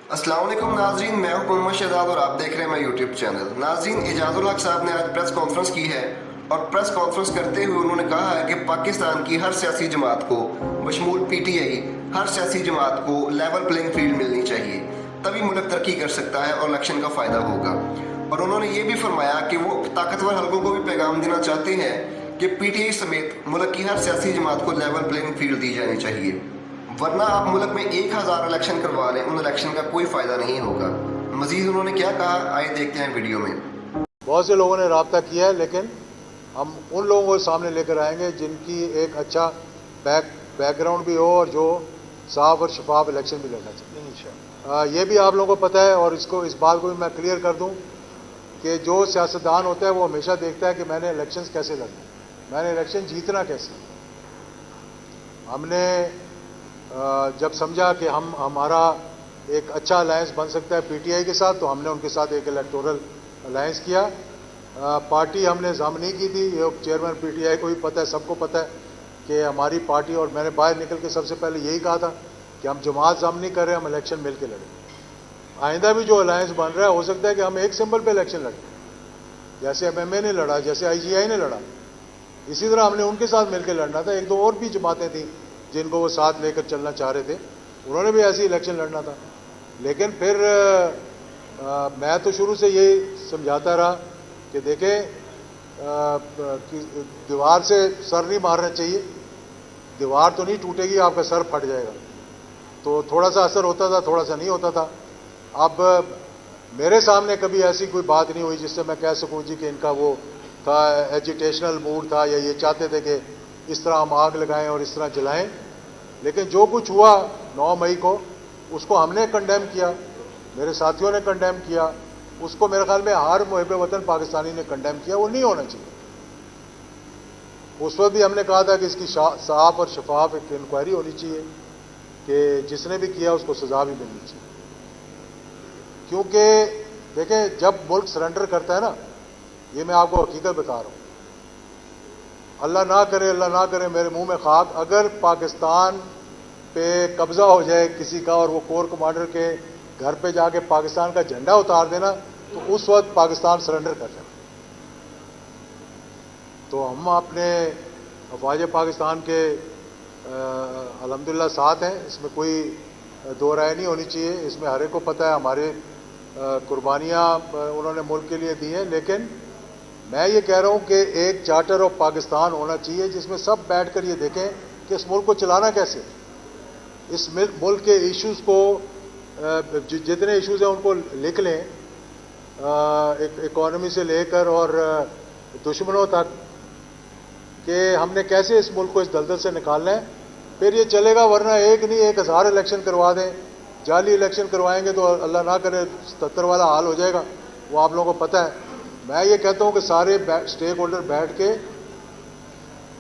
अस्सलाम वालेकुम नाजरीन, मैं हूं मोहम्मद शहजाद और आप देख रहे हैं मेरा यूट्यूब चैनल। नाजरीन, एजाजुल हक साहब ने आज प्रेस कॉन्फ्रेंस की है और प्रेस कॉन्फ्रेंस करते हुए उन्होंने कहा है कि पाकिस्तान की हर सियासी जमात को बशमूल पीटीआई हर सियासी जमात को लेवल प्लेइंग फील्ड मिलनी चाहिए, तभी मुल्क तरक्की कर सकता है और इलेक्शन का फ़ायदा होगा। और उन्होंने ये भी फरमाया कि वो ताकतवर हलकों को भी पैगाम देना चाहते हैं कि पीटीआई समेत मुल्क की हर सियासी जमात को लेवल प्लेइंग फील्ड दी जानी चाहिए, वरना आप मुल्क में 1000 इलेक्शन करवा लें, उन इलेक्शन का कोई फ़ायदा नहीं होगा। मजीद उन्होंने क्या कहा, आइए देखते हैं वीडियो में। बहुत से लोगों ने रब्ता किया है, लेकिन हम उन लोगों को सामने लेकर आएंगे जिनकी एक अच्छा बैकग्राउंड भी हो और जो साफ और शफाफ इलेक्शन भी लड़ना चाहिए। ये भी आप लोगों को पता है और इस बात को भी मैं क्लियर कर दूं कि जो सियासतदान होता है वो हमेशा देखता है कि मैंने इलेक्शन कैसे लड़ना, मैंने इलेक्शन जीतना कैसे। हमने जब समझा कि हमारा एक अच्छा अलायंस बन सकता है पीटीआई के साथ, तो हमने उनके साथ एक इलेक्टोरल अलायंस किया। पार्टी हमने जाम नहीं की थी, ये चेयरमैन पीटीआई को भी पता है, सबको पता है कि हमारी पार्टी, और मैंने बाहर निकल के सबसे पहले यही कहा था कि हम जमात जाम नहीं कर रहे, हम इलेक्शन मिल के लड़ेंगे। आइंदा भी जो अलायंस बन रहा है हो सकता है कि हम एक सिंबल पे इलेक्शन लड़ें, जैसे एमएमए ने लड़ा, जैसे आईजीआई ने लड़ा, इसी तरह हमने उनके साथ मिलकर लड़ना था। एक दो और भी जमातें थी जिनको वो साथ लेकर चलना चाह रहे थे, उन्होंने भी ऐसे इलेक्शन लड़ना था। लेकिन फिर मैं तो शुरू से यही समझाता रहा कि देखें, दीवार से सर नहीं मारना चाहिए, दीवार तो नहीं टूटेगी, आपका सर फट जाएगा। तो थोड़ा सा असर होता था, थोड़ा सा नहीं होता था। अब मेरे सामने कभी ऐसी कोई बात नहीं हुई जिससे मैं कह सकूं जी कि इनका वो था, एजिटेशनल मूड था, या ये चाहते थे कि इस तरह हम आग लगाएं और इस तरह जलाएं। लेकिन जो कुछ हुआ 9 मई को, उसको हमने कंडेम किया, मेरे साथियों ने कंडेम किया, उसको मेरे ख्याल में हर मुहिब वतन पाकिस्तानी ने कंडेम किया। वो नहीं होना चाहिए। उस वक्त भी हमने कहा था कि इसकी साफ और शफाफ एक इंक्वायरी होनी चाहिए कि जिसने भी किया उसको सजा भी मिलनी चाहिए। क्योंकि देखें, जब मुल्क सरेंडर करता है ना, ये मैं आपको हकीकत बता रहा हूँ, अल्लाह ना करे मेरे मुंह में खाक, अगर पाकिस्तान पे कब्जा हो जाए किसी का और वो कोर कमांडर के घर पे जाके पाकिस्तान का झंडा उतार देना, तो उस वक्त पाकिस्तान सरेंडर कर जाए। तो हम अपने अफवाज पाकिस्तान के अल्हम्दुलिल्लाह साथ हैं, इसमें कोई दो राय नहीं होनी चाहिए। इसमें हर एक को पता है हमारे कुर्बानियाँ उन्होंने मुल्क के लिए दी हैं। लेकिन मैं ये कह रहा हूँ कि एक चार्टर ऑफ पाकिस्तान होना चाहिए जिसमें सब बैठकर ये देखें कि इस मुल्क को चलाना कैसे, इस मुल्क के इश्यूज़ को, जितने इश्यूज़ हैं उनको लिख लें, इकॉनमी से लेकर और दुश्मनों तक, कि हमने कैसे इस मुल्क को इस दलदल से निकालना है। फिर ये चलेगा, वरना एक नहीं 1000 इलेक्शन करवा दें, जाली इलेक्शन करवाएंगे तो अल्लाह ना करे 77 वाला हाल हो जाएगा, वो आप लोगों को पता है। मैं ये कहता हूँ कि सारे स्टेक होल्डर बैठ के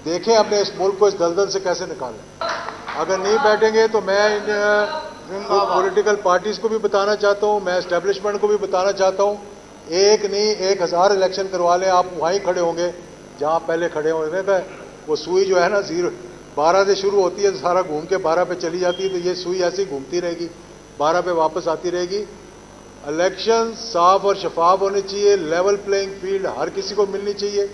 देखें अपने इस मुल्क को इस दलदल से कैसे निकालें। अगर नहीं बैठेंगे तो मैं इन पॉलिटिकल पार्टीज़ को भी बताना चाहता हूँ, मैं एस्टेब्लिशमेंट को भी बताना चाहता हूँ, एक नहीं 1000 इलेक्शन करवा लें। आप वहीं खड़े होंगे जहाँ पहले खड़े होने थे। वो सुई जो है ना, 12 से शुरू होती है, सारा घूम के 12 पे चली जाती है, तो ये सुई ऐसी घूमती रहेगी, 12 पे वापस आती रहेगी। इलेक्शन साफ और शफाफ होने चाहिए, लेवल प्लेइंग फील्ड हर किसी को मिलनी चाहिए।